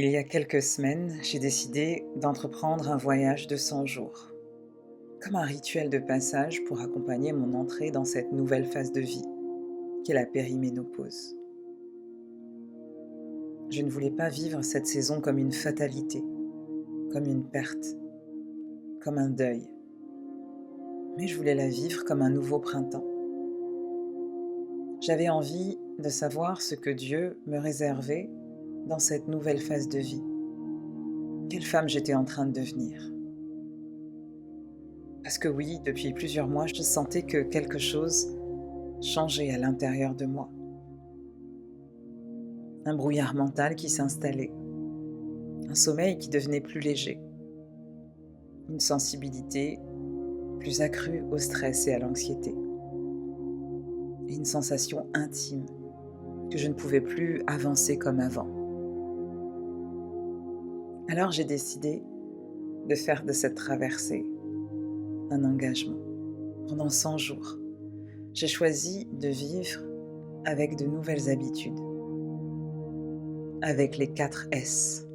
Il y a quelques semaines, j'ai décidé d'entreprendre un voyage de 100 jours, comme un rituel de passage pour accompagner mon entrée dans cette nouvelle phase de vie, qu'est la périménopause. Je ne voulais pas vivre cette saison comme une fatalité, comme une perte, comme un deuil, mais je voulais la vivre comme un nouveau printemps. J'avais envie de savoir ce que Dieu me réservait dans cette nouvelle phase de vie, quelle femme j'étais en train de devenir. Parce que oui, depuis plusieurs mois, je sentais que quelque chose changeait à l'intérieur de moi. Un brouillard mental qui s'installait, un sommeil qui devenait plus léger, une sensibilité plus accrue au stress et à l'anxiété, et une sensation intime que je ne pouvais plus avancer comme avant. Alors j'ai décidé de faire de cette traversée un engagement. Pendant 100 jours, j'ai choisi de vivre avec de nouvelles habitudes, avec les 4 S.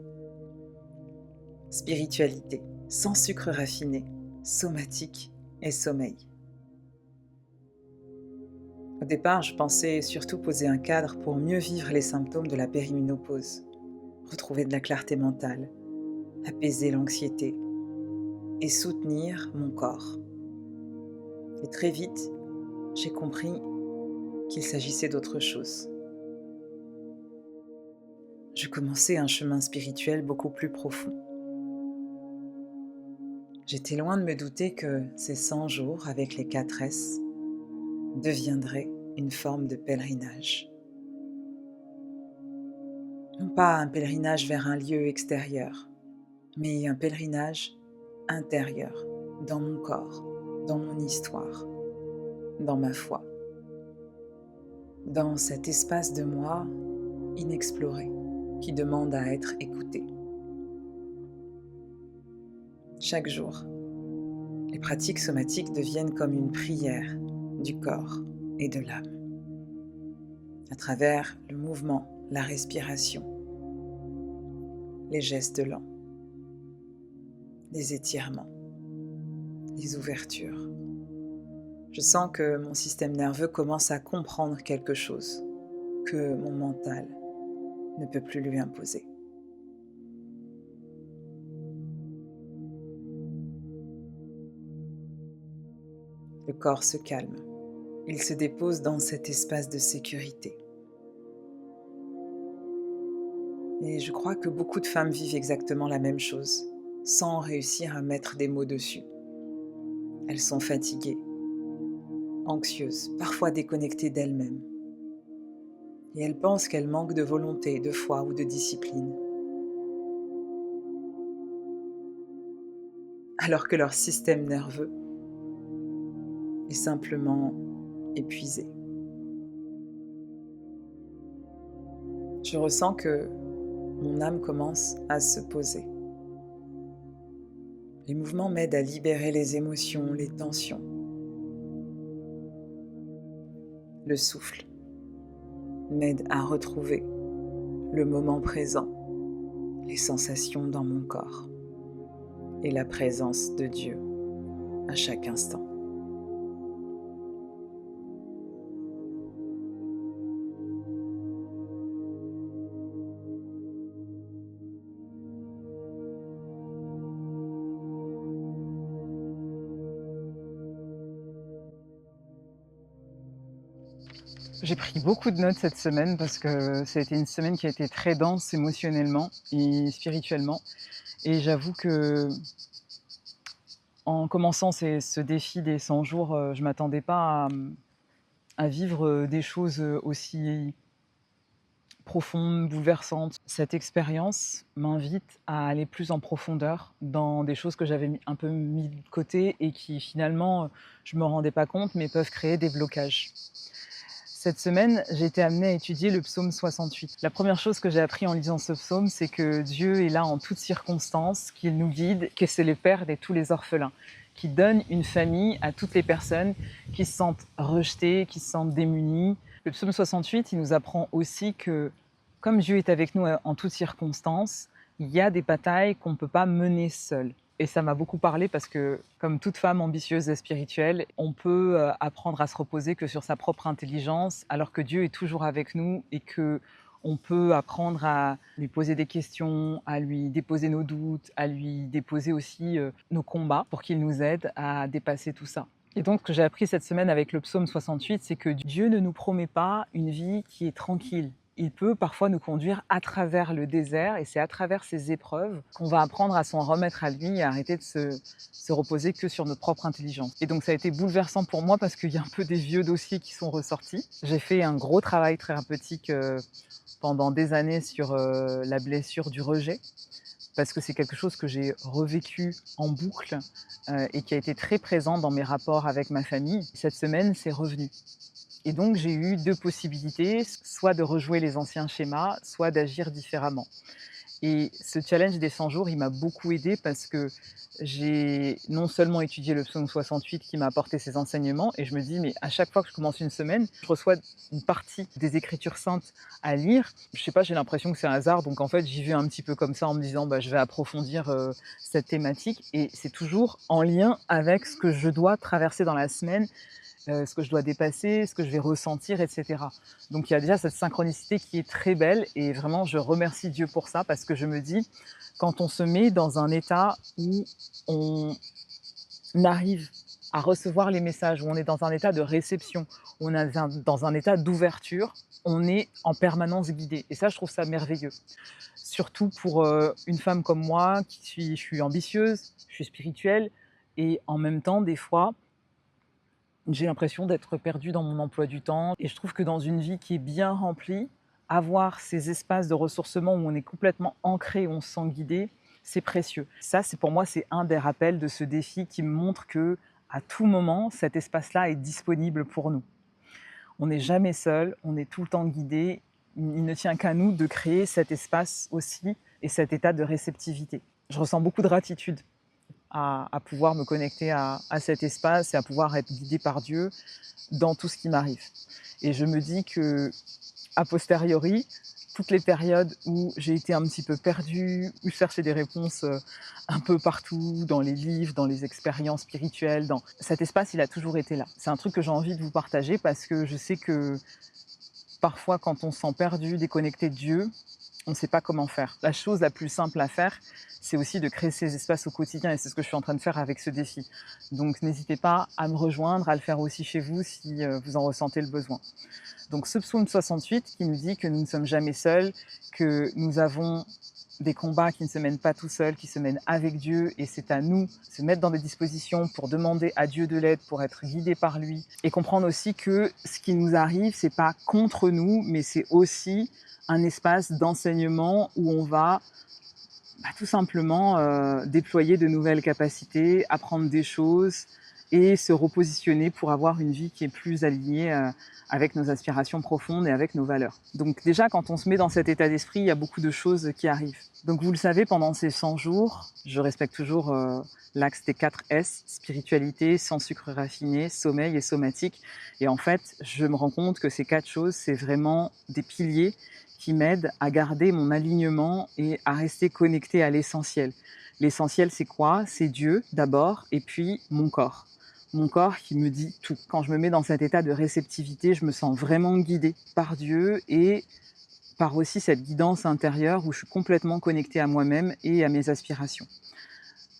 Spiritualité, sans sucre raffiné, somatique et sommeil. Au départ, je pensais surtout poser un cadre pour mieux vivre les symptômes de la périménopause, retrouver de la clarté mentale, apaiser l'anxiété et soutenir mon corps. Et très vite, j'ai compris qu'il s'agissait d'autre chose. Je commençais un chemin spirituel beaucoup plus profond. J'étais loin de me douter que ces 100 jours avec les 4 S deviendraient une forme de pèlerinage. Non pas un pèlerinage vers un lieu extérieur, mais un pèlerinage intérieur, dans mon corps, dans mon histoire, dans ma foi, dans cet espace de moi inexploré qui demande à être écouté. Chaque jour, les pratiques somatiques deviennent comme une prière du corps et de l'âme, à travers le mouvement, la respiration, les gestes lents, les étirements, les ouvertures. Je sens que mon système nerveux commence à comprendre quelque chose que mon mental ne peut plus lui imposer. Le corps se calme. Il se dépose dans cet espace de sécurité. Et je crois que beaucoup de femmes vivent exactement la même chose, sans réussir à mettre des mots dessus. Elles sont fatiguées, anxieuses, parfois déconnectées d'elles-mêmes. Et elles pensent qu'elles manquent de volonté, de foi ou de discipline, alors que leur système nerveux est simplement épuisé. Je ressens que mon âme commence à se poser. Les mouvements m'aident à libérer les émotions, les tensions. Le souffle m'aide à retrouver le moment présent, les sensations dans mon corps et la présence de Dieu à chaque instant. J'ai pris beaucoup de notes cette semaine parce que ça a été une semaine qui a été très dense émotionnellement et spirituellement. Et j'avoue que en commençant ce défi des 100 jours, je ne m'attendais pas à vivre des choses aussi profondes, bouleversantes. Cette expérience m'invite à aller plus en profondeur dans des choses que j'avais un peu mis de côté et qui finalement, je ne me rendais pas compte, mais peuvent créer des blocages. Cette semaine, j'ai été amenée à étudier le psaume 68. La première chose que j'ai appris en lisant ce psaume, c'est que Dieu est là en toutes circonstances, qu'il nous guide, que c'est le Père de tous les orphelins, qui donne une famille à toutes les personnes qui se sentent rejetées, qui se sentent démunies. Le psaume 68, il nous apprend aussi que, comme Dieu est avec nous en toutes circonstances, Il y a des batailles qu'on ne peut pas mener seul. Et ça m'a beaucoup parlé parce que, comme toute femme ambitieuse et spirituelle, on peut apprendre à se reposer que sur sa propre intelligence, alors que Dieu est toujours avec nous et que on peut apprendre à lui poser des questions, à lui déposer nos doutes, à lui déposer aussi nos combats pour qu'il nous aide à dépasser tout ça. Et donc, ce que j'ai appris cette semaine avec le psaume 68, c'est que Dieu ne nous promet pas une vie qui est tranquille. Il peut parfois nous conduire à travers le désert et c'est à travers ces épreuves qu'on va apprendre à s'en remettre à lui et à arrêter de se reposer que sur notre propre intelligence. Et donc ça a été bouleversant pour moi parce qu'il y a un peu des vieux dossiers qui sont ressortis. J'ai fait un gros travail thérapeutique pendant des années sur la blessure du rejet parce que c'est quelque chose que j'ai revécu en boucle et qui a été très présent dans mes rapports avec ma famille. Cette semaine, c'est revenu. Et donc, j'ai eu 2 possibilités, soit de rejouer les anciens schémas, soit d'agir différemment. Et ce challenge des 100 jours, il m'a beaucoup aidée parce que j'ai non seulement étudié le psaume 68 qui m'a apporté ces enseignements, et je me dis, mais à chaque fois que je commence une semaine, je reçois une partie des Écritures saintes à lire. Je sais pas, j'ai l'impression que c'est un hasard, donc en fait, j'y vais un petit peu comme ça en me disant, bah, je vais approfondir cette thématique, et c'est toujours en lien avec ce que je dois traverser dans la semaine, ce que je dois dépasser, ce que je vais ressentir, etc. Donc il y a déjà cette synchronicité qui est très belle et vraiment je remercie Dieu pour ça parce que je me dis, quand on se met dans un état où on arrive à recevoir les messages, où on est dans un état de réception, où on est dans un état d'ouverture, on est en permanence guidé. Et ça, je trouve ça merveilleux. Surtout pour une femme comme moi, je suis ambitieuse, je suis spirituelle, et en même temps, des fois, j'ai l'impression d'être perdue dans mon emploi du temps et je trouve que dans une vie qui est bien remplie, avoir ces espaces de ressourcement où on est complètement ancré, où on se sent guidé, c'est précieux. Ça, c'est pour moi, c'est un des rappels de ce défi qui me montre que à tout moment, cet espace-là est disponible pour nous. On n'est jamais seul, on est tout le temps guidé. Il ne tient qu'à nous de créer cet espace aussi et cet état de réceptivité. Je ressens beaucoup de gratitude à pouvoir me connecter à cet espace et à pouvoir être guidée par Dieu dans tout ce qui m'arrive. Et je me dis que, a posteriori, toutes les périodes où j'ai été un petit peu perdue, où je cherchais des réponses un peu partout, dans les livres, dans les expériences spirituelles, dans cet espace, il a toujours été là. C'est un truc que j'ai envie de vous partager parce que je sais que parfois, quand on se sent perdu, déconnecté de Dieu, on ne sait pas comment faire. La chose la plus simple à faire, c'est aussi de créer ces espaces au quotidien et c'est ce que je suis en train de faire avec ce défi. Donc n'hésitez pas à me rejoindre, à le faire aussi chez vous si vous en ressentez le besoin. Donc ce psaume 68 qui nous dit que nous ne sommes jamais seuls, que nous avons des combats qui ne se mènent pas tout seuls, qui se mènent avec Dieu et c'est à nous de se mettre dans des dispositions pour demander à Dieu de l'aide, pour être guidés par lui et comprendre aussi que ce qui nous arrive, c'est pas contre nous, mais c'est aussi un espace d'enseignement où on va tout simplement déployer de nouvelles capacités, apprendre des choses et se repositionner pour avoir une vie qui est plus alignée avec nos aspirations profondes et avec nos valeurs. Donc déjà, quand on se met dans cet état d'esprit, il y a beaucoup de choses qui arrivent. Donc vous le savez, pendant ces 100 jours, je respecte toujours l'axe des 4 S, spiritualité, sans sucre raffiné, sommeil et somatique. Et en fait, je me rends compte que ces 4 choses, c'est vraiment des piliers qui m'aident à garder mon alignement et à rester connecté à l'essentiel. L'essentiel, c'est quoi? C'est Dieu d'abord, et puis mon corps. Mon corps qui me dit tout. Quand je me mets dans cet état de réceptivité, je me sens vraiment guidée par Dieu et par aussi cette guidance intérieure où je suis complètement connectée à moi-même et à mes aspirations.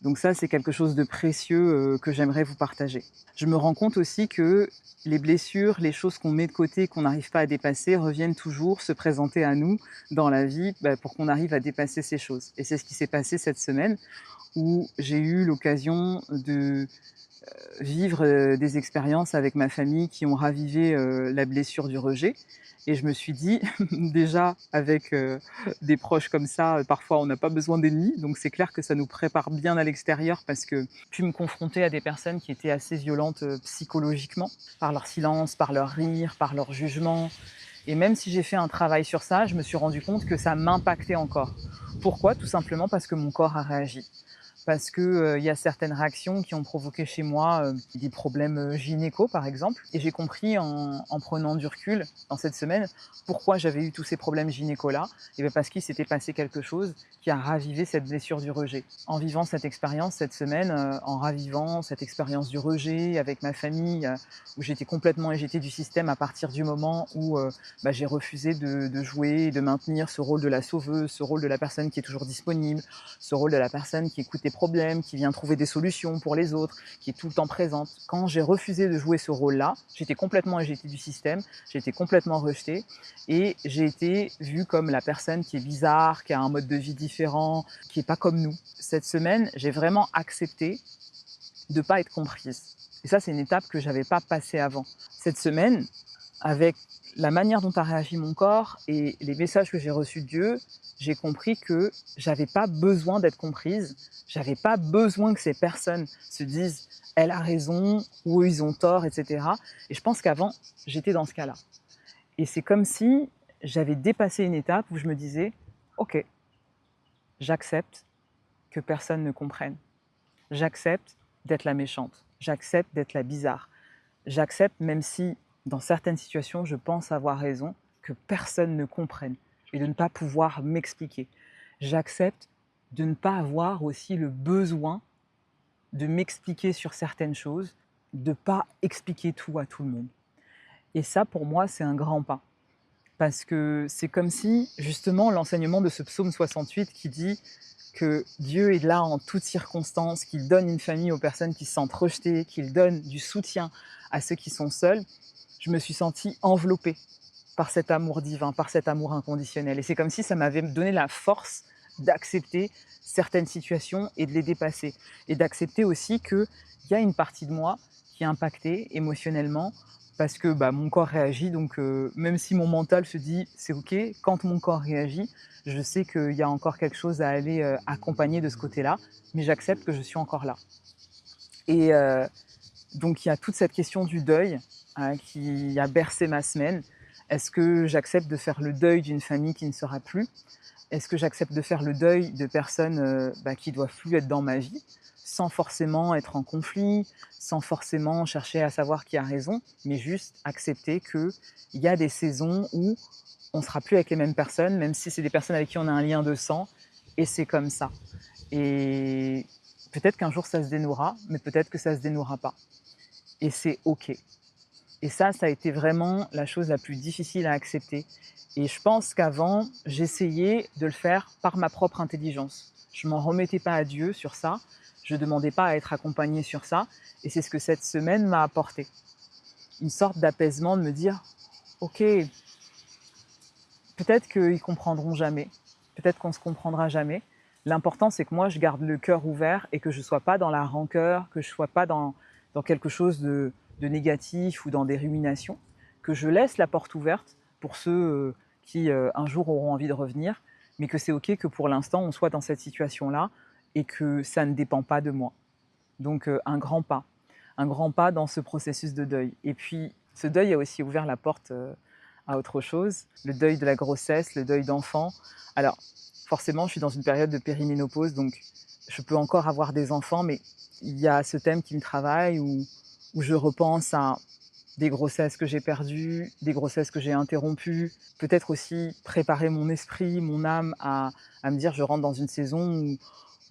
Donc ça, c'est quelque chose de précieux que j'aimerais vous partager. Je me rends compte aussi que les blessures, les choses qu'on met de côté, qu'on n'arrive pas à dépasser, reviennent toujours se présenter à nous dans la vie pour qu'on arrive à dépasser ces choses. Et c'est ce qui s'est passé cette semaine où j'ai eu l'occasion de vivre des expériences avec ma famille qui ont ravivé la blessure du rejet. Et je me suis dit, déjà avec des proches comme ça, parfois on n'a pas besoin d'ennemis, donc c'est clair que ça nous prépare bien à l'extérieur parce que j'ai pu me confronter à des personnes qui étaient assez violentes psychologiquement, par leur silence, par leur rire, par leur jugement. Et même si j'ai fait un travail sur ça, je me suis rendu compte que ça m'impactait encore. Pourquoi? Tout simplement parce que mon corps a réagi. parce que, il y a certaines réactions qui ont provoqué chez moi, des problèmes, gynéco par exemple et j'ai compris en prenant du recul dans cette semaine, pourquoi j'avais eu tous ces problèmes gynéco-là et bah, parce qu'il s'était passé quelque chose qui a ravivé cette blessure du rejet. En vivant cette expérience cette semaine, en ravivant cette expérience du rejet avec ma famille, où j'étais complètement éjettée du système à partir du moment où, bah, j'ai refusé de jouer et de maintenir ce rôle de la sauveuse, ce rôle de la personne qui est toujours disponible, ce rôle de la personne qui écoute les problèmes, qui vient trouver des solutions pour les autres, qui est tout le temps présente. Quand j'ai refusé de jouer ce rôle-là, j'étais complètement éjettée du système, j'ai été complètement rejetée et j'ai été vue comme la personne qui est bizarre, qui a un mode de vie différent, qui est pas comme nous. Cette semaine, j'ai vraiment accepté de pas être comprise. Et ça, c'est une étape que j'avais pas passée avant. Cette semaine, avec la manière dont a réagi mon corps et les messages que j'ai reçus de Dieu, j'ai compris que j'avais pas besoin d'être comprise, j'avais pas besoin que ces personnes se disent elle a raison ou eux ils ont tort, etc. Et je pense qu'avant, j'étais dans ce cas-là. Et c'est comme si j'avais dépassé une étape où je me disais ok, j'accepte que personne ne comprenne, j'accepte d'être la méchante, j'accepte d'être la bizarre, j'accepte même si dans certaines situations je pense avoir raison, que personne ne comprenne et de ne pas pouvoir m'expliquer. J'accepte de ne pas avoir aussi le besoin de m'expliquer sur certaines choses, de ne pas expliquer tout à tout le monde. Et ça, pour moi, c'est un grand pas. Parce que c'est comme si, justement, l'enseignement de ce psaume 68 qui dit que Dieu est là en toutes circonstances, qu'il donne une famille aux personnes qui se sentent rejetées, qu'il donne du soutien à ceux qui sont seuls, je me suis sentie enveloppée par cet amour divin, par cet amour inconditionnel. Et c'est comme si ça m'avait donné la force d'accepter certaines situations et de les dépasser. Et d'accepter aussi qu'il y a une partie de moi qui est impactée émotionnellement parce que bah, mon corps réagit. Donc même si mon mental se dit c'est OK, quand mon corps réagit, je sais qu'il y a encore quelque chose à aller accompagner de ce côté-là, mais j'accepte que je suis encore là. Et donc il y a toute cette question du deuil qui a bercé ma semaine. Est-ce que j'accepte de faire le deuil d'une famille qui ne sera plus? Est-ce que j'accepte de faire le deuil de personnes qui ne doivent plus être dans ma vie, sans forcément être en conflit, sans forcément chercher à savoir qui a raison, mais juste accepter qu'il y a des saisons où on ne sera plus avec les mêmes personnes, même si c'est des personnes avec qui on a un lien de sang, et c'est comme ça. Et peut-être qu'un jour ça se dénouera, mais peut-être que ça ne se dénouera pas. Et c'est OK. Et ça a été vraiment la chose la plus difficile à accepter. Et je pense qu'avant, j'essayais de le faire par ma propre intelligence. Je ne m'en remettais pas à Dieu sur ça, je ne demandais pas à être accompagnée sur ça, et c'est ce que cette semaine m'a apporté. Une sorte d'apaisement, de me dire « Ok, peut-être qu'ils ne comprendront jamais, peut-être qu'on ne se comprendra jamais. L'important, c'est que moi, je garde le cœur ouvert et que je ne sois pas dans la rancœur, que je ne sois pas dans quelque chose de négatif ou dans des ruminations, que je laisse la porte ouverte pour ceux qui un jour auront envie de revenir, mais que c'est OK que pour l'instant, on soit dans cette situation-là et que ça ne dépend pas de moi. Donc un grand pas dans ce processus de deuil. Et puis, ce deuil a aussi ouvert la porte à autre chose, le deuil de la grossesse, le deuil d'enfant. Alors, forcément, je suis dans une période de périménopause, donc je peux encore avoir des enfants, mais il y a ce thème qui me travaille où je repense à des grossesses que j'ai perdues, des grossesses que j'ai interrompues, peut-être aussi préparer mon esprit, mon âme à me dire je rentre dans une saison où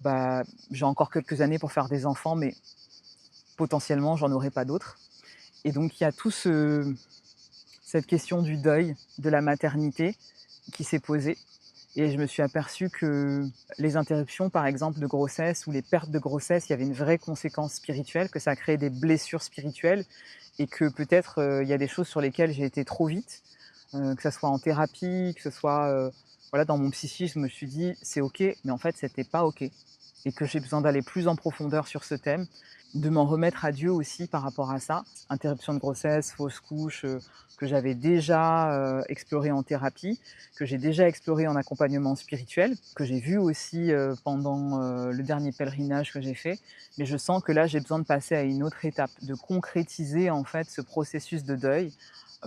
bah, j'ai encore quelques années pour faire des enfants, mais potentiellement j'en aurai pas d'autres. Et donc il y a cette question du deuil, de la maternité qui s'est posée. Et je me suis aperçue que les interruptions, par exemple, de grossesse ou les pertes de grossesse, il y avait une vraie conséquence spirituelle, que ça a créé des blessures spirituelles et que peut-être il y a des choses sur lesquelles j'ai été trop vite, que ce soit en thérapie, que ce soit voilà, dans mon psychisme, je me suis dit c'est OK, mais en fait, c'était pas OK. Et que j'ai besoin d'aller plus en profondeur sur ce thème, de m'en remettre à Dieu aussi par rapport à ça. Interruption de grossesse, fausse couche, que j'avais déjà exploré en thérapie, que j'ai déjà exploré en accompagnement spirituel, que j'ai vu aussi pendant le dernier pèlerinage que j'ai fait. Mais je sens que là, j'ai besoin de passer à une autre étape, de concrétiser en fait ce processus de deuil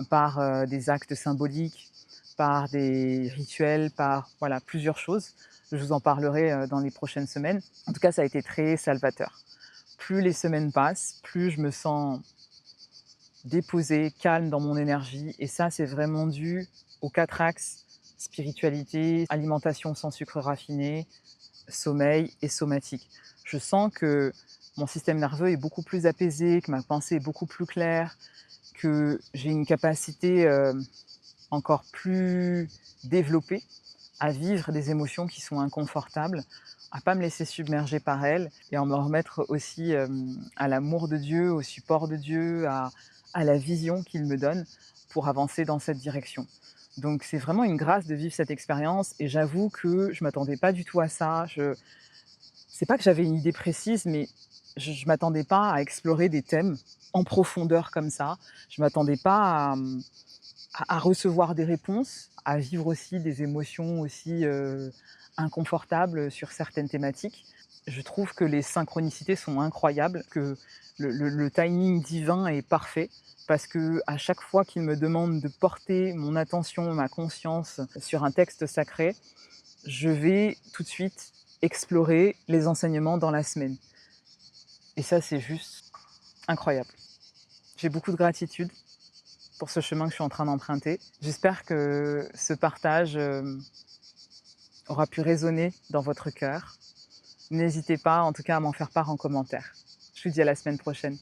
par des actes symboliques, par des rituels, par voilà, plusieurs choses, Je vous en parlerai dans les prochaines semaines. En tout cas, ça a été très salvateur. Plus les semaines passent, plus je me sens déposée, calme dans mon énergie. Et ça, c'est vraiment dû aux 4 axes: spiritualité, alimentation sans sucre raffiné, sommeil et somatique. Je sens que mon système nerveux est beaucoup plus apaisé, que ma pensée est beaucoup plus claire, que j'ai une capacité encore plus développée à vivre des émotions qui sont inconfortables, à pas me laisser submerger par elles et à me remettre aussi à l'amour de Dieu, au support de Dieu, à la vision qu'il me donne pour avancer dans cette direction. Donc c'est vraiment une grâce de vivre cette expérience et j'avoue que je m'attendais pas du tout à ça. C'est pas que j'avais une idée précise, mais je m'attendais pas à explorer des thèmes en profondeur comme ça. Je m'attendais pas à recevoir des réponses, à vivre aussi des émotions aussi, inconfortables sur certaines thématiques. Je trouve que les synchronicités sont incroyables, que le timing divin est parfait parce qu'à chaque fois qu'il me demande de porter mon attention, ma conscience sur un texte sacré, je vais tout de suite explorer les enseignements dans la semaine et ça, c'est juste incroyable. J'ai beaucoup de gratitude pour ce chemin que je suis en train d'emprunter. J'espère que ce partage aura pu résonner dans votre cœur. N'hésitez pas, en tout cas, à m'en faire part en commentaire. Je vous dis à la semaine prochaine.